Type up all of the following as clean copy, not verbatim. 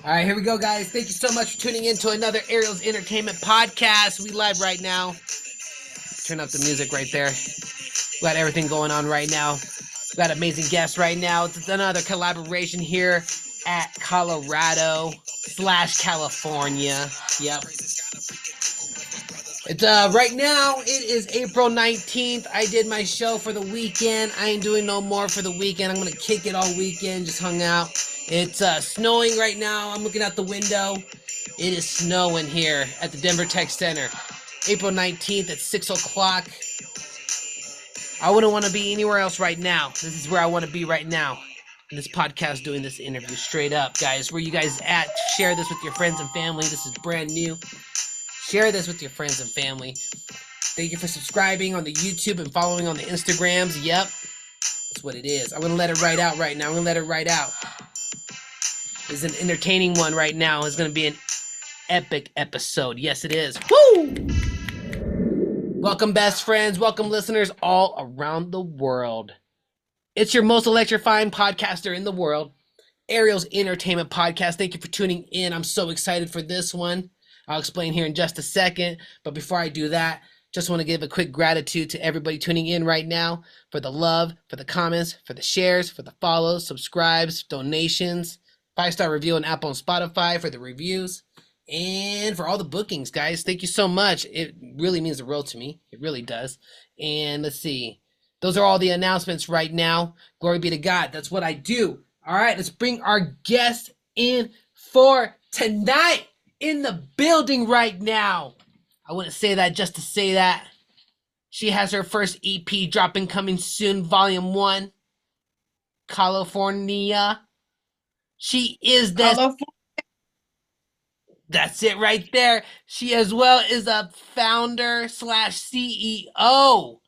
All right, here we go, guys. Thank you so much for tuning in to another Ariel's Entertainment Podcast. We live right now. Turn up the music right there. We got everything going on right now. We got amazing guests right now. It's another collaboration here at Colorado/California. Yep. It's right now. It is April 19th. I did my show for the weekend. I ain't doing no more for the weekend. I'm gonna kick it all weekend. Just hung out. It's snowing right now. I'm looking out the window. It is snowing here at the Denver Tech Center. April 19th at 6 o'clock. I wouldn't want to be anywhere else right now. This is where I want to be right now. In this podcast, doing this interview straight up, guys. Where you guys at? Share this with your friends and family. This is brand new. Share this with your friends and family. Thank you for subscribing on the YouTube and following on the Instagrams. Yep. That's what it is. I'm going to let it ride out right now. I'm going to let it ride out. This is an entertaining one right now. It's going to be an epic episode. Yes, it is. Woo! Welcome, best friends. Welcome, listeners all around the world. It's your most electrifying podcaster in the world, Ariel's Entertainment Podcast. Thank you for tuning in. I'm so excited for this one. I'll explain here in just a second. But before I do that, just want to give a quick gratitude to everybody tuning in right now for the love, for the comments, for the shares, for the follows, subscribes, donations, 5-star review on Apple and Spotify, for the reviews, and for all the bookings, guys. Thank you so much. It really means the world to me. It really does. And let's see. Those are all the announcements right now. Glory be to God. That's what I do. All right, let's bring our guest in for tonight. In the building right now. I wouldn't say that just to say that. She has her first EP dropping coming soon, Volume 1. California. She is the... That's it right there. She as well is a founder/CEO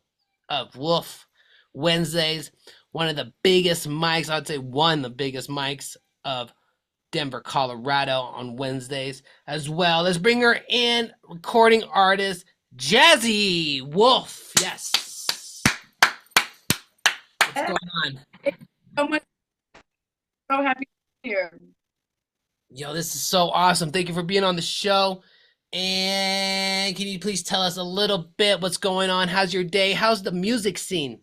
of Wolf Wednesdays. One of the biggest mics, I'd say one of the biggest mics of Denver, Colorado on Wednesdays as well. Let's bring her in, recording artist Jhazzy Wolf. Yes. What's going on? So much. So happy to be here. Yo, this is so awesome. Thank you for being on the show. And can you please tell us a little bit what's going on? How's your day? How's the music scene?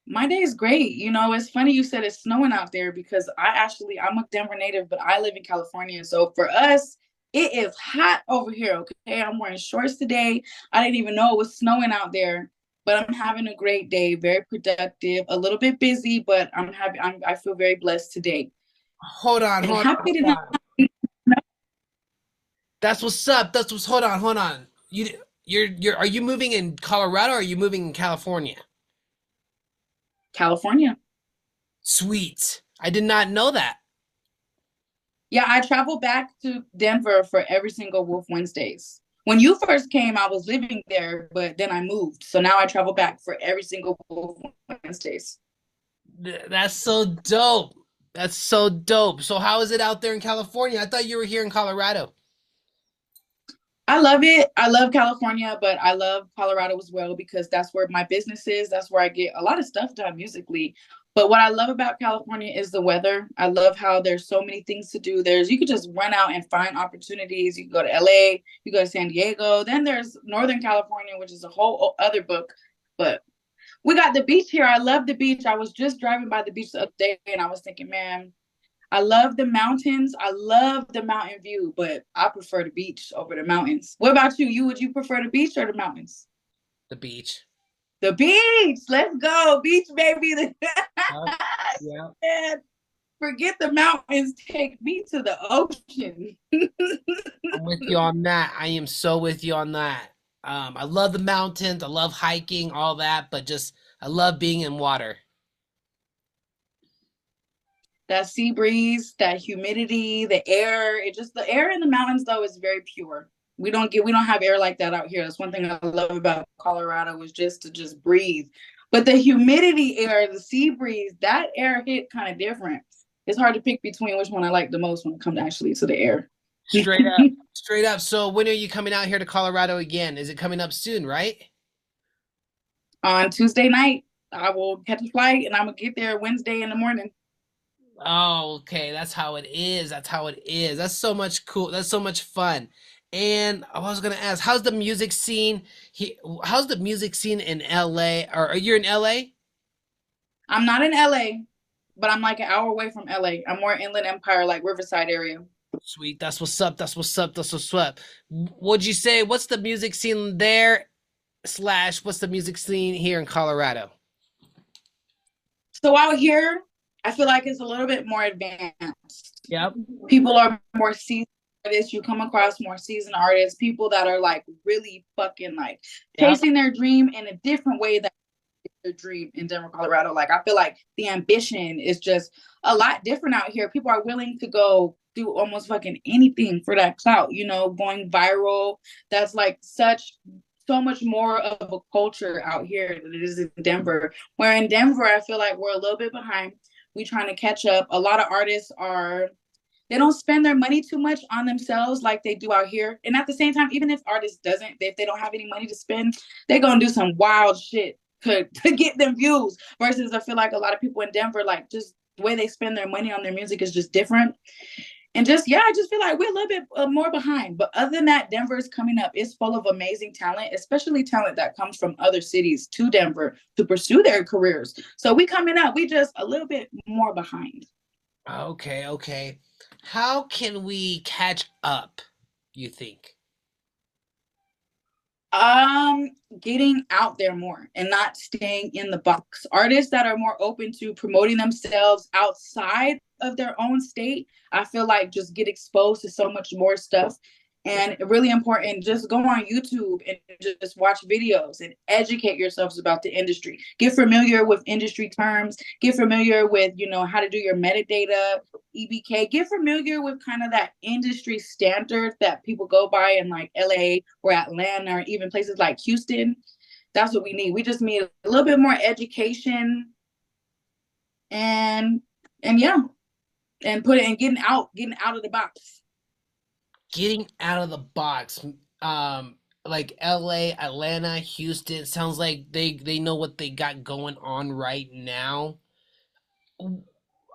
My day is great. You know, it's funny you said it's snowing out there because I'm a Denver native, but I live in California. So for us, it is hot over here. Okay. I'm wearing shorts today. I didn't even know it was snowing out there, but I'm having a great day. Very productive, a little bit busy, but I'm happy. I feel very blessed today. Hold on. That's what's up. Hold on. Are you moving in Colorado or are you moving in California? California. Sweet. I did not know that. Yeah, I travel back to Denver for every single Wolf Wednesdays. When you first came, I was living there, but then I moved. So now I travel back for every single Wolf Wednesdays. That's so dope. So how is it out there in California? I thought you were here in Colorado. I love it. I love California, but I love Colorado as well because that's where my business is. That's where I get a lot of stuff done musically. But what I love about California is the weather. I love how there's so many things to do. You could just run out and find opportunities. You can go to LA, you go to San Diego. Then there's Northern California, which is a whole other book. But we got the beach here. I love the beach. I was just driving by the beach the other day and I was thinking, man, I love the mountains. I love the mountain view, but I prefer the beach over the mountains. What about you? Would you prefer the beach or the mountains? The beach. The beach. Let's go. Beach, baby. Yeah. Forget the mountains. Take me to the ocean. I'm with you on that. I am so with you on that. I love the mountains. I love hiking, all that, but I love being in water. That sea breeze, that humidity, the air. The air in the mountains though is very pure. We don't have air like that out here. That's one thing I love about Colorado is just to breathe. But the humidity air, the sea breeze, that air hit kind of different. It's hard to pick between which one I like the most when it comes actually to the air. Straight up. So when are you coming out here to Colorado again? Is it coming up soon, right? On Tuesday night, I will catch a flight and I'm gonna get there Wednesday in the morning. Oh, okay. That's how it is. That's how it is. That's so much cool. That's so much fun. And I was gonna ask, how's the music scene? How's the music scene in LA? Or are you in LA? I'm not in LA, but I'm like an hour away from LA. I'm more Inland Empire, like Riverside area. Sweet. That's what's up. That's what's up. That's what's up. What'd you say? What's the music scene there? Slash, what's the music scene here in Colorado? So out here, I feel like it's a little bit more advanced. Yep. People are more seasoned artists. You come across more seasoned artists, people that are like really fucking like Yep. chasing their dream in a different way that their dream in Denver, Colorado. Like I feel like the ambition is just a lot different out here. People are willing to go do almost fucking anything for that clout, you know, going viral. That's like so much more of a culture out here than it is in Denver. Where in Denver, I feel like we're a little bit behind. We trying to catch up. A lot of artists are they don't spend their money too much on themselves like they do out here. And at the same time, even if artists doesn't, if they don't have any money to spend, they're gonna do some wild shit to get them views. Versus I feel like a lot of people in Denver, like just the way they spend their money on their music is just different. And just yeah, I just feel like we're a little bit more behind. But other than that, Denver is coming up. It's full of amazing talent, especially talent that comes from other cities to Denver to pursue their careers. So we coming up. We just a little bit more behind. Okay, okay. How can we catch up, you think? Um, Getting out there more and not staying in the box. Artists that are more open to promoting themselves outside of their own state, I feel like just get exposed to so much more stuff. And really important, just go on YouTube and just watch videos and educate yourselves about the industry. Get familiar with industry terms, get familiar with, you know, how to do your metadata, EBK, get familiar with kind of that industry standard that people go by in like LA or Atlanta or even places like Houston. That's what we need. We just need a little bit more education and yeah, and put it and getting out of the box. Getting out of the box. Like LA, Atlanta, Houston. Sounds like they know what they got going on right now.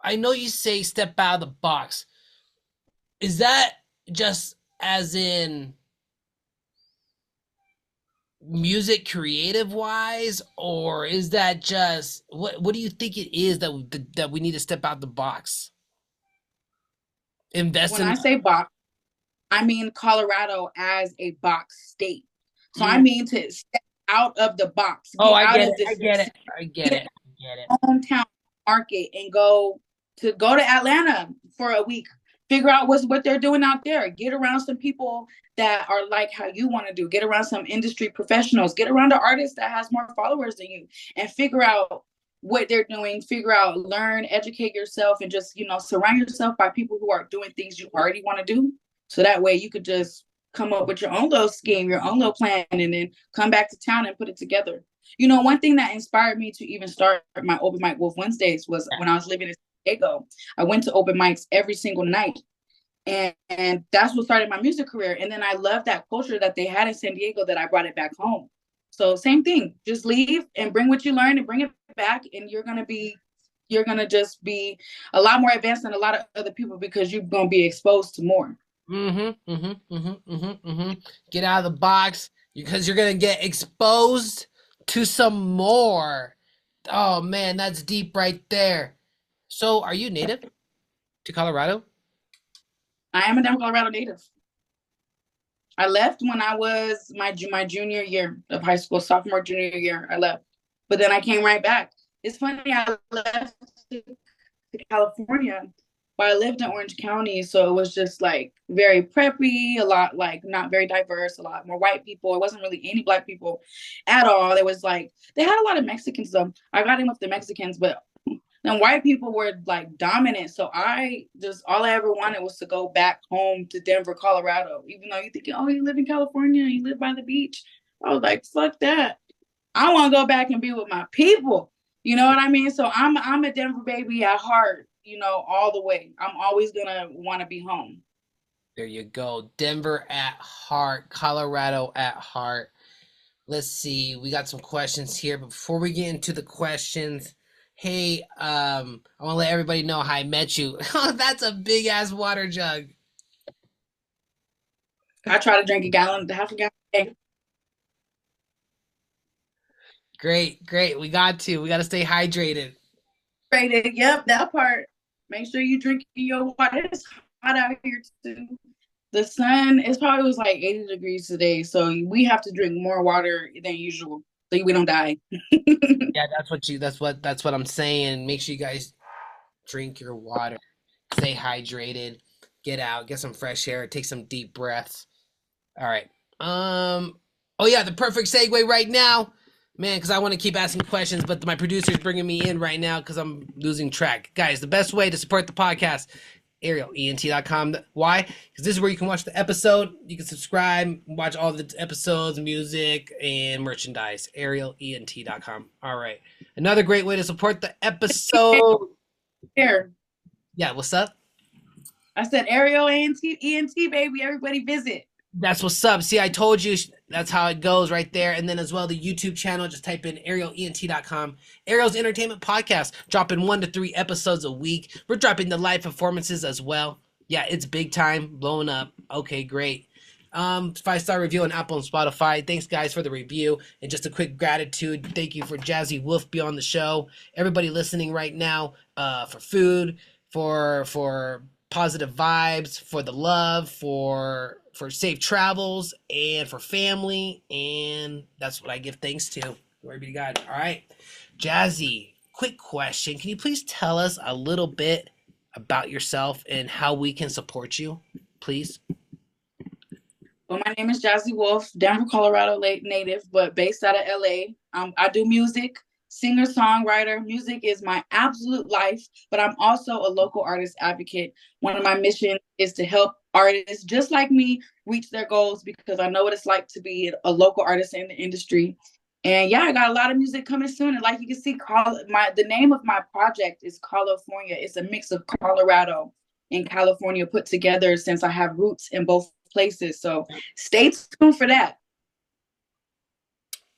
I know you say step out of the box. Is that just as in music creative wise, or is that just what do you think it is that we need to step out the box? Invest When in I say box, I mean Colorado as a box state. So I mm. mean to step out of the box, Oh, get I out get of it. I this get it. I get it. I get it. hometown market and go to Atlanta for a week. Figure out what they're doing out there. Get around some people that are like how you want to do. Get around some industry professionals. Get around an artist that has more followers than you, and figure out what they're doing. Figure out, learn, educate yourself, and just surround yourself by people who are doing things you already want to do. So that way you could just come up with your own little scheme, your own little plan, and then come back to town and put it together. One thing that inspired me to even start my open mic Wolf Wednesdays was when I was living in San Diego. I went to open mics every single night. And that's what started my music career. And then I loved that culture that they had in San Diego that I brought it back home. So same thing, just leave and bring what you learned and bring it back. And you're going to just be a lot more advanced than a lot of other people because you're going to be exposed to more. Get out of the box because you're gonna get exposed to some more. Oh man, that's deep right there. So, are you native to Colorado? I am a Denver, Colorado native. I left when I was my junior year of high school, sophomore, junior year. I left, but then I came right back. It's funny. I left to California, but I lived in Orange County, so it was just like very preppy, a lot like not very diverse, a lot more white people. It wasn't really any black people at all. It was like they had a lot of Mexicans though. I got in with the Mexicans, but then white people were like dominant. So all I ever wanted was to go back home to Denver, Colorado. Even though you're thinking, oh, you live in California, you live by the beach. I was like, fuck that. I want to go back and be with my people. You know what I mean? So I'm a Denver baby at heart, all the way. I'm always gonna want to be home. There you go. Denver at heart, Colorado at heart. Let's see. We got some questions here, but before we get into the questions, hey, I want to let everybody know how I met you. Oh, that's a big ass water jug. I try to drink half a gallon a day. Great, great. We got to. We got to stay hydrated. Rated. Yep, that part. Make sure you drink your water. It's hot out here too. The sun is probably was like 80 degrees today, so we have to drink more water than usual so we don't die. Yeah, that's what I'm saying. Make sure you guys drink your water. Stay hydrated. Get out, get some fresh air, take some deep breaths. All right. Oh yeah, the perfect segue right now, man. Because I want to keep asking questions, but my producer's bringing me in right now because I'm losing track. Guys, the best way to support the podcast, ArielENT.com. Why? Because this is where you can watch the episode. You can subscribe, watch all the episodes, music, and merchandise. ArielENT.com. All right. Another great way to support the episode. Here, Yeah, what's up? I said Ariel ENT, baby. Everybody visit. That's what's up. See, I told you that's how it goes right there. And then as well, the YouTube channel, just type in ArielENT.com. Ariel's Entertainment Podcast, dropping 1 to 3 episodes a week. We're dropping the live performances as well. Yeah, it's big time, blowing up. Okay, great. 5-star review on Apple and Spotify. Thanks, guys, for the review. And just a quick gratitude. Thank you for Jhazzy Wolf be on the show. Everybody listening right now, for food, for positive vibes, for the love, for safe travels, and for family, and that's what I give thanks to. Glory be to God. All right, Jhazzy, quick question: can you please tell us a little bit about yourself and how we can support you, please? Well, my name is Jhazzy Wolf, Denver, Colorado native, but based out of LA. I do music, singer, songwriter. Music is my absolute life, but I'm also a local artist advocate. One of my missions is to help artists just like me reach their goals because I know what it's like to be a local artist in the industry. And yeah, I got a lot of music coming soon. And like you can see, the name of my project is California. It's a mix of Colorado and California put together since I have roots in both places. So stay tuned for that.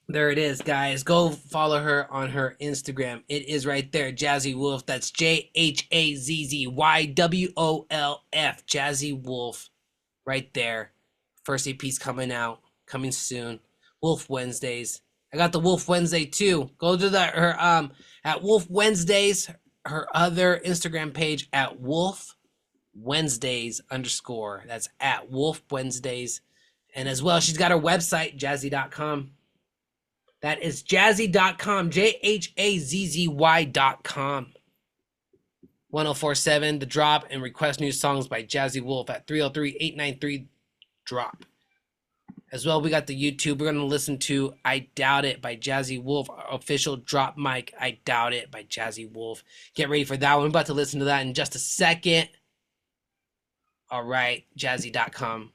There it is, guys. Go follow her on her Instagram. It is right there, Jhazzy Wolf. That's JHAZZYWOLF. Jhazzy Wolf, right there. First EP's coming out, coming soon. Wolf Wednesdays. I got the Wolf Wednesday too. Go to her at Wolf Wednesdays. Her other Instagram page at Wolf Wednesdays _. That's at Wolf Wednesdays. And as well, she's got her website, jhazzy.com. That is jhazzy.com, JHAZZY.com. 1047, The Drop, and request new songs by Jhazzy Wolf at 303-893-DROP. As well, we got the YouTube. We're going to listen to I Doubt It by Jhazzy Wolf, official drop mic, I Doubt It by Jhazzy Wolf. Get ready for that one. We're about to listen to that in just a second. All right, jhazzy.com.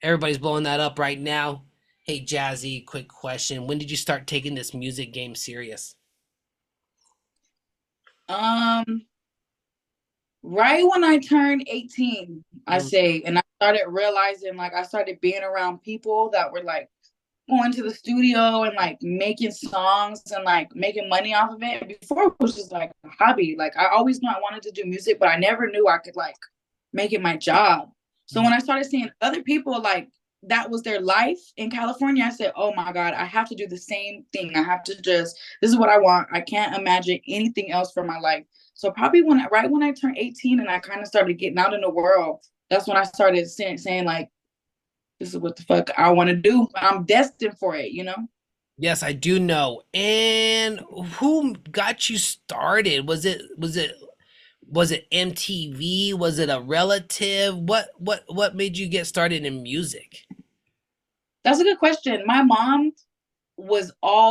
Everybody's blowing that up right now. Hey, Jhazzy, quick question. When did you start taking this music game serious? Right when I turned 18, I say, and I started realizing, like, I started being around people that were like going to the studio and like making songs and like making money off of it. Before it was just like a hobby. Like I always knew I wanted to do music, but I never knew I could like make it my job. So when I started seeing other people like that was their life in California, I said, oh my God, I have to do the same thing. I have to this is what I want. I can't imagine anything else for my life. So probably right when I turned 18 and I kind of started getting out in the world, that's when I started saying like, this is what the fuck I want to do. I'm destined for it, you know? Yes, I do know. And who got you started? Was it MTV? Was it a relative? What made you get started in music? That's a good question. My mom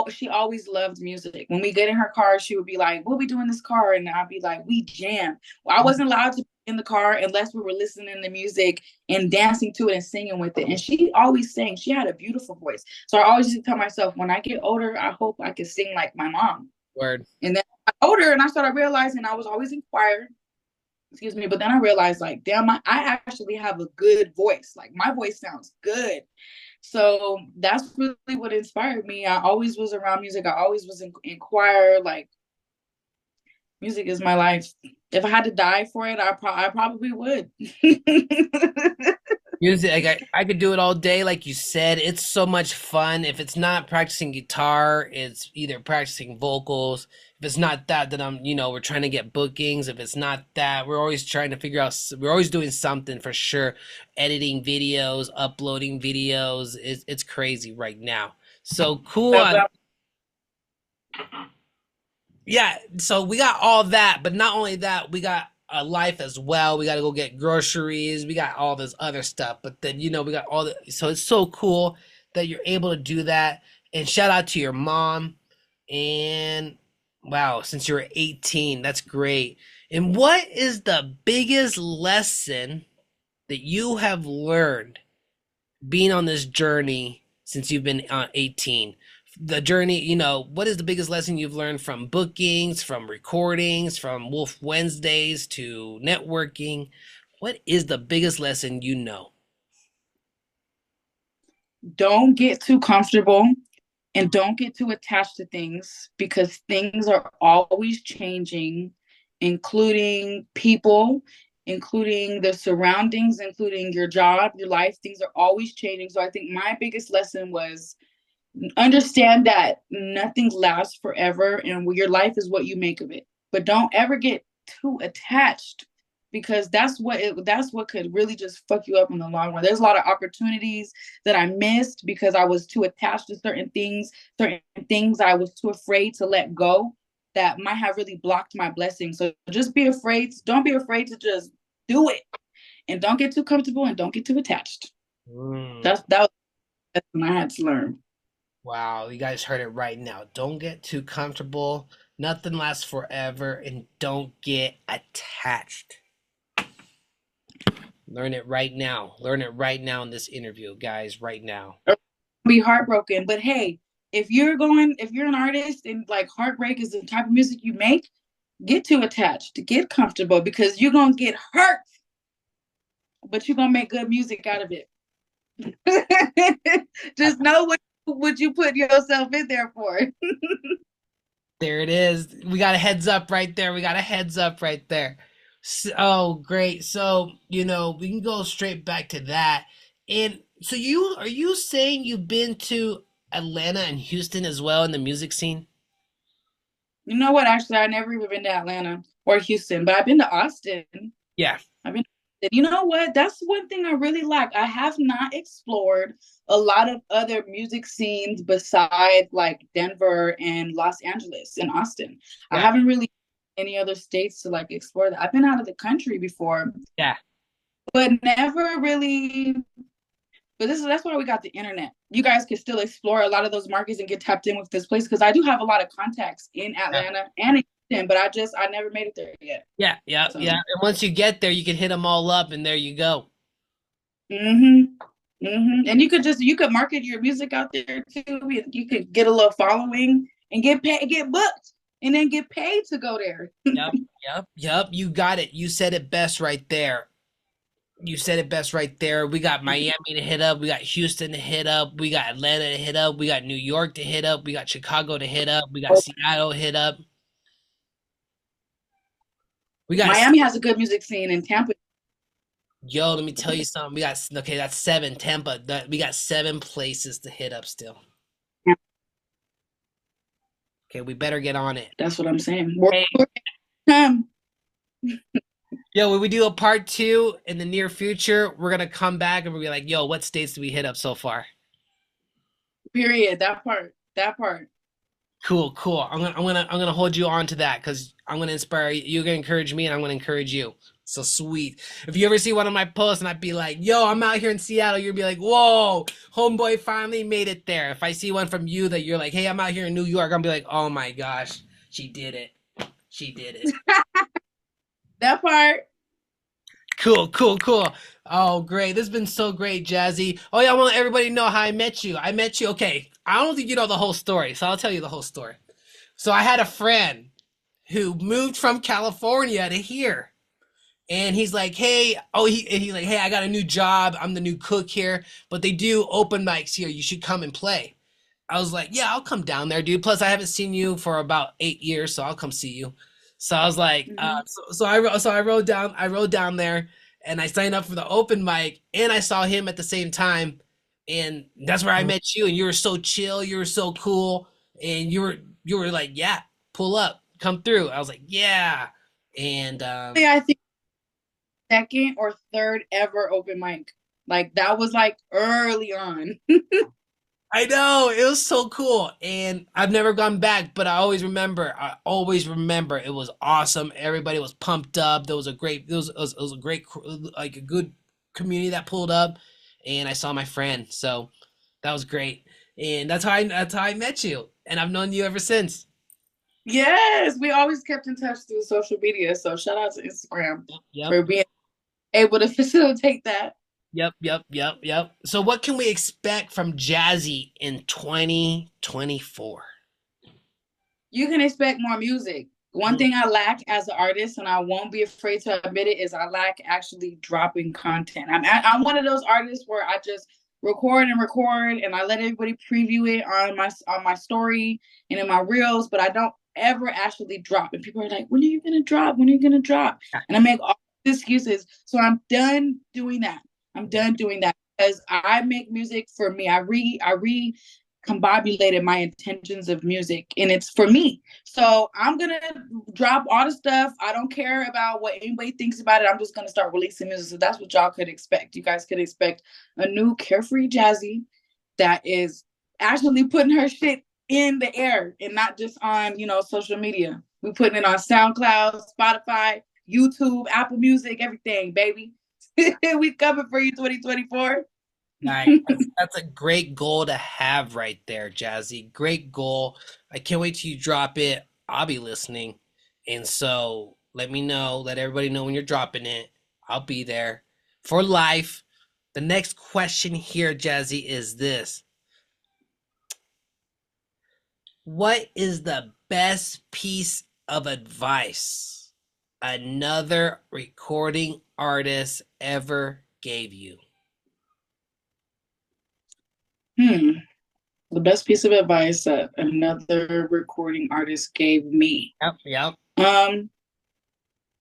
she always loved music. When we get in her car, she would be like, what we do in this car? And I'd be like, we jam. Well, I wasn't allowed to be in the car unless we were listening to music and dancing to it and singing with it. And she always sang. She had a beautiful voice. So I always used to tell myself, when I get older, I hope I can sing like my mom. Word. And then I got older and I started realizing I was always in choir. Excuse me. But then I realized like, damn, I actually have a good voice. Like my voice sounds good. So that's really what inspired me. I always was around music. I always was in choir. Like music is my life. If I had to die for it, I probably would. Music, like I could do it all day, like you said. It's so much fun. If it's not practicing guitar, it's either practicing vocals. If it's not that, then we're trying to get bookings. If it's not that, we're always trying to figure out, we're always doing something for sure. Editing videos, uploading videos. It's crazy right now. So cool. Yeah, so we got all that, but not only that, we got a life as well. We got to go get groceries. We got all this other stuff, but then we got all the. So it's so cool that you're able to do that. And shout out to your mom. And wow, since you were 18, that's great. And what is the biggest lesson that you have learned being on this journey since you've been 18? The journey, what is the biggest lesson you've learned from bookings, from recordings, from Wolf Wednesdays to networking? What is the biggest lesson you know? Don't get too comfortable and don't get too attached to things because things are always changing, including people, including the surroundings, including your job, your life. Things are always changing. So I think my biggest lesson was understand that nothing lasts forever and your life is what you make of it. But don't ever get too attached because that's what could really just fuck you up in the long run. There's a lot of opportunities that I missed because I was too attached to certain things I was too afraid to let go that might have really blocked my blessing. So don't be afraid to just do it. And don't get too comfortable and don't get too attached. Mm, That was what I had to learn. wow, you guys heard it right now. Don't get too comfortable. Nothing lasts forever, and don't get attached. Learn it right now. Learn it right now in this interview, guys, right now. Be heartbroken. But hey, if you're an artist and like heartbreak is the type of music you make, get too attached, get comfortable because you're gonna get hurt, but you're gonna make good music out of it. Just know what you put yourself in there for. There it is. We got a heads up right there. We got a heads up right there. So, oh, great. So, we can go straight back to that. And so are you saying you've been to Atlanta and Houston as well in the music scene? You know what? Actually, I never even been to Atlanta or Houston, but I've been to Austin. Yeah. I've been, you know what? That's one thing I really like. I have not explored a lot of other music scenes besides like Denver and Los Angeles and Austin. I Yeah. haven't really any other states to like explore that. I've been out of the country before, Yeah. but never really. But that's why we got the internet. You guys can still explore a lot of those markets and get tapped in with this place because I do have a lot of contacts in Yeah. Atlanta and in Houston, but I never made it there yet. Yeah. Yeah. So. Yeah. And once you get there, you can hit them all up and there you go. And you could market your music out there too. You could get a little following and get paid, get booked, and then get paid to go there. Yep. Yep. Yep. You got it. You said it best right there. You said it best right there. We got Miami to hit up. We got Houston to hit up. We got Atlanta to hit up. We got New York to hit up. We got Chicago to hit up. We got Seattle to hit up. We got Miami has a good music scene, and Tampa. Yo, let me tell you something. We got okay, that's seven. Tampa. We got seven places to hit up still. Okay, we better get on it. That's what I'm saying. Hey. Yo, when we do a part 2 in the near future, we're gonna come back and we'll be like, yo, what states did we hit up so far? Period. That part. That part. Cool, cool. I'm gonna hold you on to that because I'm gonna inspire you. You're gonna encourage me, and I'm gonna encourage you. So sweet. If you ever see one of my posts and I'd be like, yo, I'm out here in Seattle, you'll be like, whoa, homeboy finally made it there. If I see one from you that you're like, hey, I'm out here in New York, I'll be like, oh my gosh, she did it. She did it. That part. Cool, cool, cool. Oh, great. This has been so great, Jhazzy. Oh, yeah, I want everybody to know how I met you. I met you, okay. I don't think you know the whole story, so I'll tell you the whole story. So I had a friend who moved from California to here. And he's like, hey, he's like, hey, I got a new job. I'm the new cook here, but they do open mics here. You should come and play. I was like, yeah, I'll come down there, dude. Plus, I haven't seen you for about 8 years, so I'll come see you. So I was like, Hmm. I rode down there, and I signed up for the open mic, and I saw him at the same time, and that's where I met you. And you were so chill, you were so cool, and you were like, yeah, pull up, come through. I was like, yeah, and I think second or third ever open mic. Like that was like early on. I know it was so cool, and I've never gone back, but I always remember. I always remember it was awesome. Everybody was pumped up. There was a great, it was a great, like a good community that pulled up, and I saw my friend, so that was great. And that's how I met you, and I've known you ever since. Yes, we always kept in touch through social media. So shout out to Instagram Yep, for being able to facilitate that. yep. So what can we expect from Jazzy in 2024? You can expect more music. One thing I lack as an artist, and I won't be afraid to admit it, is I lack actually dropping content. I'm one of those artists where I just record, and I let everybody preview it on my story and in my reels, but I don't ever actually drop. And people are like, "When are you gonna drop? When are you gonna drop?" And I make all excuses. So I'm done doing that. I'm done doing that because I make music for me. I re combobulated my intentions of music and it's for me. So I'm gonna drop all the stuff. I don't care about what anybody thinks about it. I'm just gonna start releasing music. So that's what y'all could expect. You guys could expect a new carefree Jhazzy that is actually putting her shit in the air and not just on, social media. We putting it on SoundCloud, Spotify, YouTube, Apple Music, everything, baby. We coming for you 2024. Nice. That's a great goal to have right there, Jazzy. Great goal. I can't wait till you drop it. I'll be listening. And so let me know, let everybody know when you're dropping it. I'll be there for life. The next question here, Jazzy, is this. What is the best piece of advice another recording artist ever gave you? Hmm. The best piece of advice that another recording artist gave me. Yep. Um,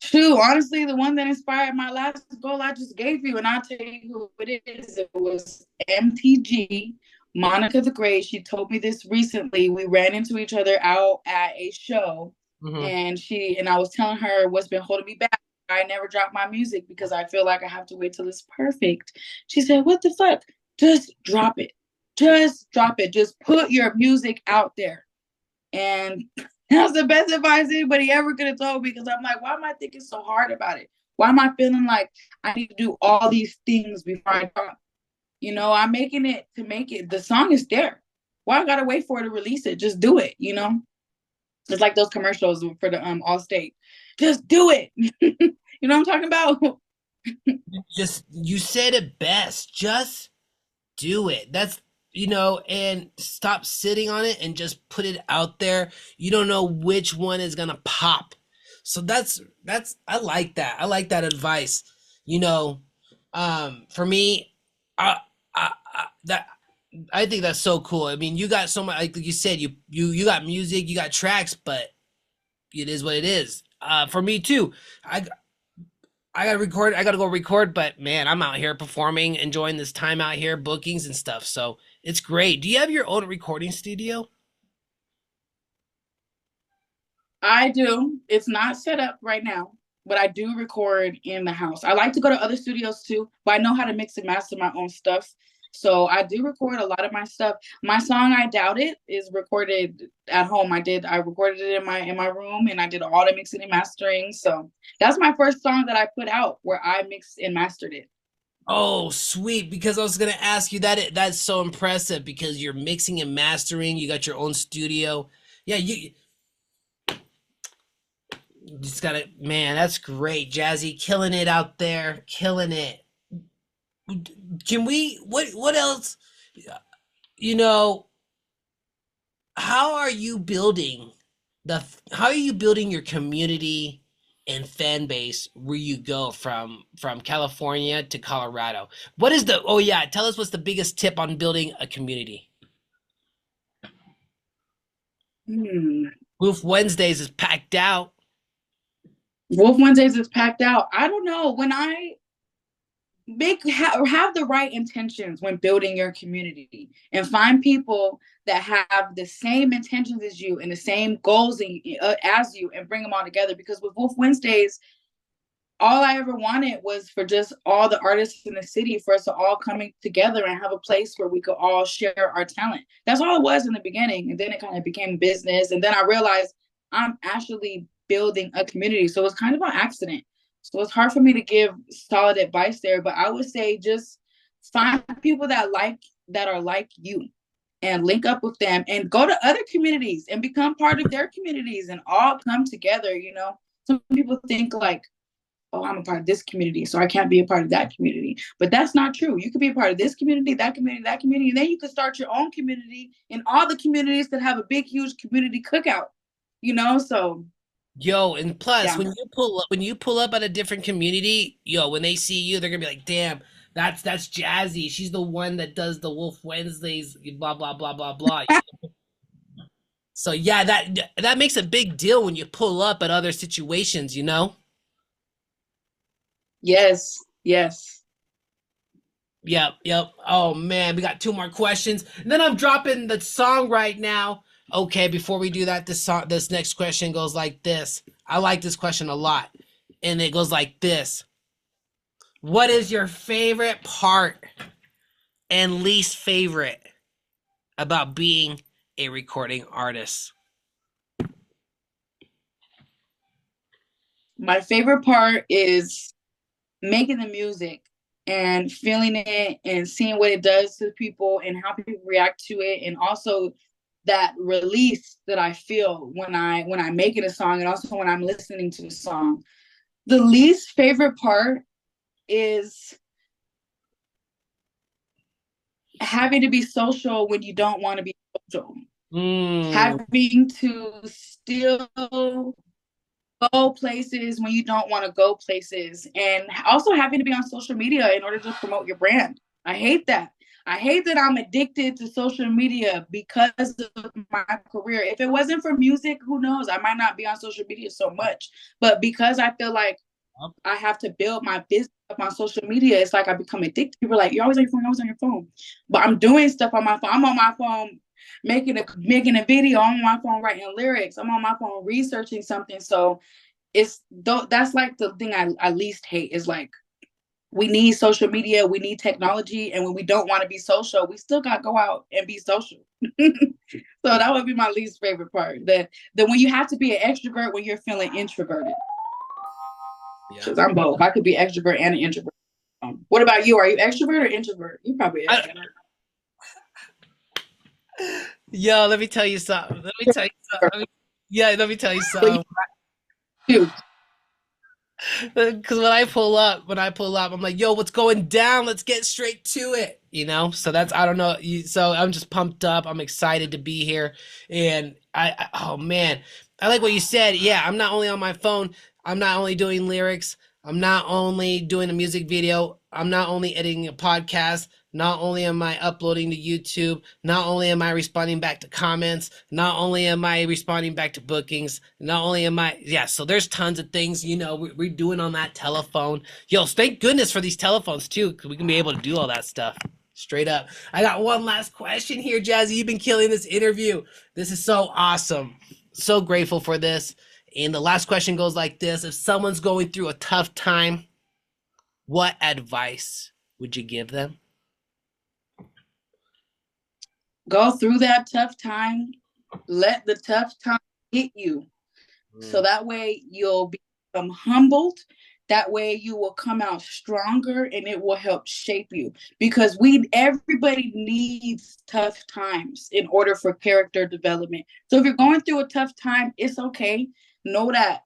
Shoot, honestly, the one that inspired my last goal I just gave you, and I'll tell you who it is. It was MTG, Monica the Great. She told me this recently. We ran into each other out at a show, Mm-hmm. and I was telling her what's been holding me back. I never drop my music because I feel like I have to wait till it's perfect. She said, "What the fuck? Just drop it. Just drop it. Just put your music out there." And that's the best advice anybody ever could have told me because I'm like, why am I thinking so hard about it? Why am I feeling like I need to do all these things before I drop? I'm making it to make it. The song is there. Why I gotta wait for it to release it? Just do it. It's like those commercials for the Allstate. Just do it. You know what I'm talking about? Just you said it best. Just do it. And stop sitting on it and just put it out there. You don't know which one is gonna pop. So that's I like that. I like that advice. You know, for me, that I think that's so cool. I mean, you got so much, like you said, you got music, you got tracks, but it is what it is. For me too. I I gotta record. I gotta go record. But man, I'm out here performing, enjoying this time out here, bookings and stuff. So it's great. Do you have your own recording studio? I do. It's not set up right now, but I do record in the house. I like to go to other studios too, but I know how to mix and master my own stuff. So I do record a lot of my stuff. My song "I Doubt It" is recorded at home. I recorded it in my room and I did all the mixing and mastering. So that's my first song that I put out where I mixed and mastered it. Oh, sweet. Because I was gonna ask you that. That's so impressive because you're mixing and mastering. You got your own studio. Yeah, you just gotta. Man, that's great, Jazzy. Killing it out there. Killing it. Can we? What else? You know, how are you building how are you building your community and fan base where you go from California to Colorado? What is the oh yeah, tell us what's the biggest tip on building a community? Hmm. Wolf Wednesdays is packed out. Wolf Wednesdays is packed out. I don't know. When I have the right intentions when building your community and find people that have the same intentions as you and the same goals as you and bring them all together, because with Wolf Wednesdays, all I ever wanted was for just all the artists in the city for us to all coming together and have a place where we could all share our talent. That's all it was in the beginning. And then it kind of became business. And then I realized I'm actually building a community. So it's kind of an accident. So it's hard for me to give solid advice there, but I would say just find people that are like you and link up with them and go to other communities and become part of their communities and all come together. Some people think like, oh, I'm a part of this community, so I can't be a part of that community. But that's not true. You could be a part of this community, that community, that community, and then you could start your own community in all the communities that have a big, huge community cookout. So Yo, and plus yeah. when you pull up at a different community, yo, when they see you, they're gonna be like, damn, that's Jhazzy. She's the one that does the Wolf Wednesdays, blah blah blah blah blah. So yeah, that makes a big deal when you pull up at other situations, you know? Yes, yes. Yep, yep. Oh man, we got two more questions. And then I'm dropping the song right now. Okay, before we do that, this next question goes like this. I like this question a lot. And it goes like this. What is your favorite part and least favorite about being a recording artist? My favorite part is making the music and feeling it and seeing what it does to people and how people react to it, and also that release that I feel when I make it a song, and also when I'm listening to the song. The least favorite part is having to be social when you don't want to be social. Mm, Having to still go places when you don't want to go places, and also having to be on social media in order to promote your brand. I hate that. I hate that I'm addicted to social media because of my career. If it wasn't for music, who knows? I might not be on social media so much. But because I feel like I have to build my business up on social media, it's like I become addicted. People are like, you're always on your phone, you're always on your phone. But I'm doing stuff on my phone. I'm on my phone making a video. I'm on my phone writing lyrics. I'm on my phone researching something. So that's like the thing I least hate is like, we need social media, we need technology, and when we don't want to be social, we still gotta go out and be social. So that would be my least favorite part. That when you have to be an extrovert when you're feeling introverted. yeah. Because I'm both. I could be extrovert and an introvert. What about you? Are you extrovert or introvert? You probably extrovert. Yo, let me tell you something. Let me tell you something. Let me tell you But something. you, Because when I pull up, I'm like, yo, what's going down? Let's get straight to it. You know? So that's, I don't know. So I'm just pumped up. I'm excited to be here. And oh man, I like what you said. Yeah, I'm not only on my phone, I'm not only doing lyrics, I'm not only doing a music video, I'm not only editing a podcast, not only am I uploading to YouTube, not only am I responding back to comments, not only am I responding back to bookings, not only am I, yeah, so there's tons of things, we're doing on that telephone. Yo, thank goodness for these telephones too, because we can be able to do all that stuff. Straight up. I got one last question here, Jhazzy. You've been killing this interview. This is so awesome. So grateful for this. And the last question goes like this. If someone's going through a tough time, what advice would you give them? go through that tough time. Let the tough time hit you. So that way you'll become humbled. That way you will come out stronger and it will help shape you, because everybody needs tough times in order for character development. So if you're going through a tough time, it's okay. Know that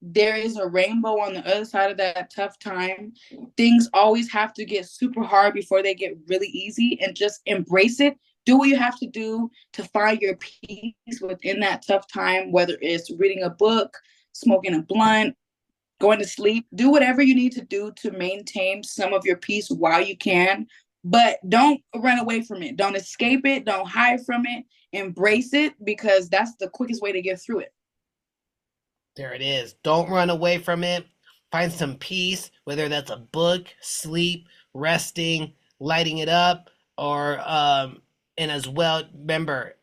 there is a rainbow on the other side of that tough time. Things always have to get super hard before they get really easy, and just embrace it. Do what you have to do to find your peace within that tough time, whether it's reading a book, smoking a blunt, going to sleep. Do whatever you need to do to maintain some of your peace while you can, but don't run away from it. Don't escape it. Don't hide from it. Embrace it, because that's the quickest way to get through it. There it is. Don't run away from it. Find some peace, whether that's a book, sleep, resting, lighting it up, or and as well, remember,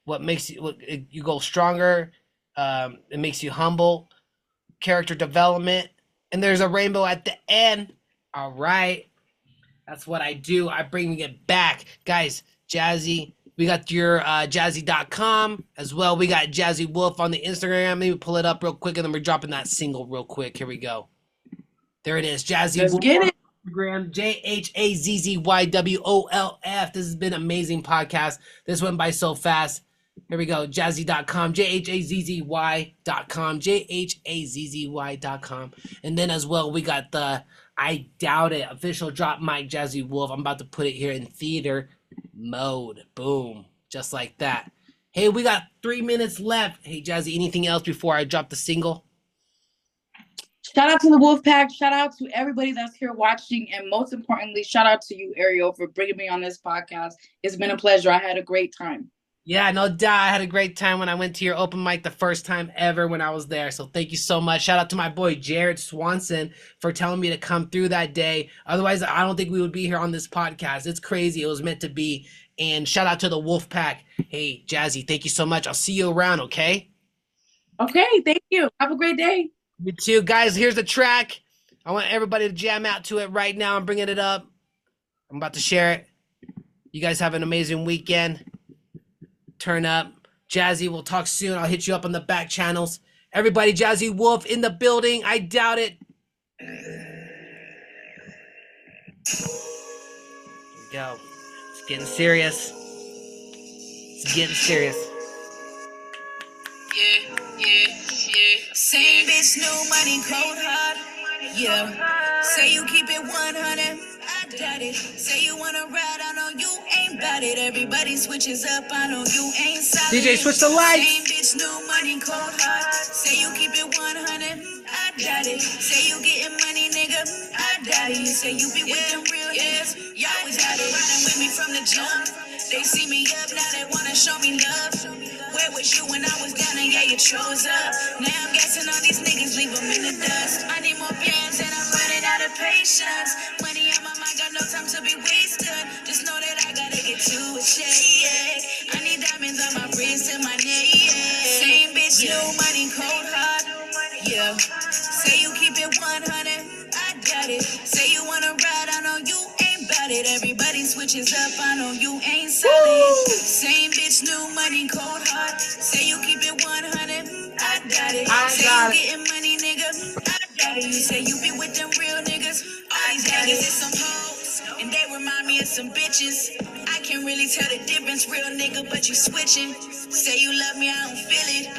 what makes you go stronger. It makes you humble. Character development, and there's a rainbow at the end. All right, that's what I do. I bring it back, guys. Jhazzy, we got your Jhazzy.com as well. We got Jhazzy Wolf on the Instagram. Maybe pull it up real quick, and then we're dropping that single real quick. Here we go. There it is, Jhazzy Let's Wolf. get it. Instagram, JHAZZYWOLF. This has been an amazing podcast. This went by so fast. Here we go. Jhazzy.com, JHAZZY.com, JHAZZY.com. And then as well, we got the I Doubt It official drop mic Jhazzy Wolf. I'm about to put it here in theater mode. Boom. Just like that. Hey, we got 3 minutes left. Hey, Jhazzy, anything else before I drop the single? Shout out to the Wolfpack. Shout out to everybody that's here watching. And most importantly, shout out to you, Ariel, for bringing me on this podcast. It's been a pleasure. I had a great time. Yeah, no doubt. I had a great time when I went to your open mic the first time ever when I was there. So thank you so much. Shout out to my boy Jared Swanson for telling me to come through that day. Otherwise, I don't think we would be here on this podcast. It's crazy. It was meant to be. And shout out to the Wolfpack. Hey, Jhazzy, thank you so much. I'll see you around, okay? Okay, thank you. Have a great day. You too. Guys, here's the track. I want everybody to jam out to it right now. I'm bringing it up. I'm about to share it. You guys have an amazing weekend. Turn up. Jhazzy, we'll talk soon. I'll hit you up on the back channels. Everybody, Jhazzy Wolf in the building. I doubt it. Here we go. It's getting serious. It's getting serious. Yeah. Same bitch, new money, cold hard. Yeah. Say you keep it 100. I doubt it. Say you wanna ride, I know you ain't bout it. Everybody switches up, I know you ain't solid. DJ, switch the lights. Same bitch, new money, cold hard. Say you keep it 100. I doubt it. Say you getting money, nigga. I doubt it. You say you be with them real niggas. You always had it riding with me from the jump. They see me up, now they wanna show me love. Where was you when I was down and yeah, you chose up? Now I'm guessing all these niggas leave them in the dust. I need more bands and I'm running out of patience. Money on my mind, got no time to be wasted. Just know that I gotta get to it, yeah. I need diamonds on my wrist and my neck, yeah. Same bitch, new money, cold hard, yeah. Say you keep it 100, I doubt it. Say you wanna ride, I know you ain't bout it. Everybody switches up, I know you ain't solid. Same bitch, new money, cold hard. Say you keep it 100, I doubt it. Say you getting money, nigga, I doubt it. You say you be with them real niggas. All these niggas is some hoes, and they remind me of some bitches. I can't really tell the difference, real nigga, but you switching. Say you love me, I don't feel it.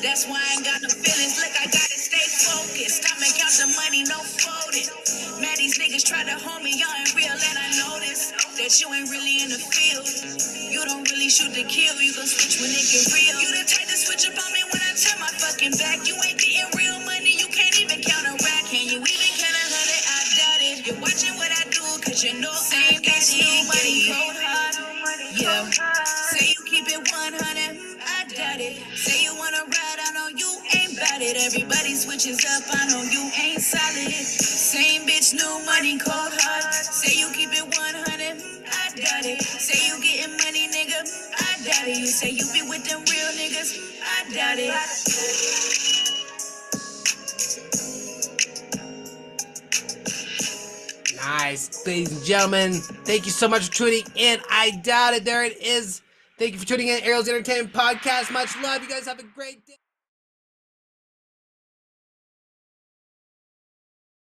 That's why I ain't got no feelings. Look, I gotta stay focused. I'ma count the money, no folding. Man, these niggas try to hold me, y'all ain't real, and I notice that you ain't really in the field. You don't really shoot to kill, you gon' switch when it get real. You the type to switch up on me when I turn my fucking back. You ain't getting real money, you can't even count a rack. Can you even count 100? I doubt it. You're watching what I do, cause you know same bitch, new money, cold hard, yeah. Say you keep it 100, I doubt it. Say you wanna ride, I know you ain't bout it. Everybody switches up, I know you ain't solid. Same bitch, new money, cold hard. Say you keep it 100, I doubt it. Say you getting money, nigga, I doubt it. You say you be with them real niggas, I doubt it. Nice. Ladies and gentlemen, thank you so much for tuning in. I doubt it. There it is. Thank you for tuning in. Ariel's Entertainment Podcast. Much love. You guys have a great day.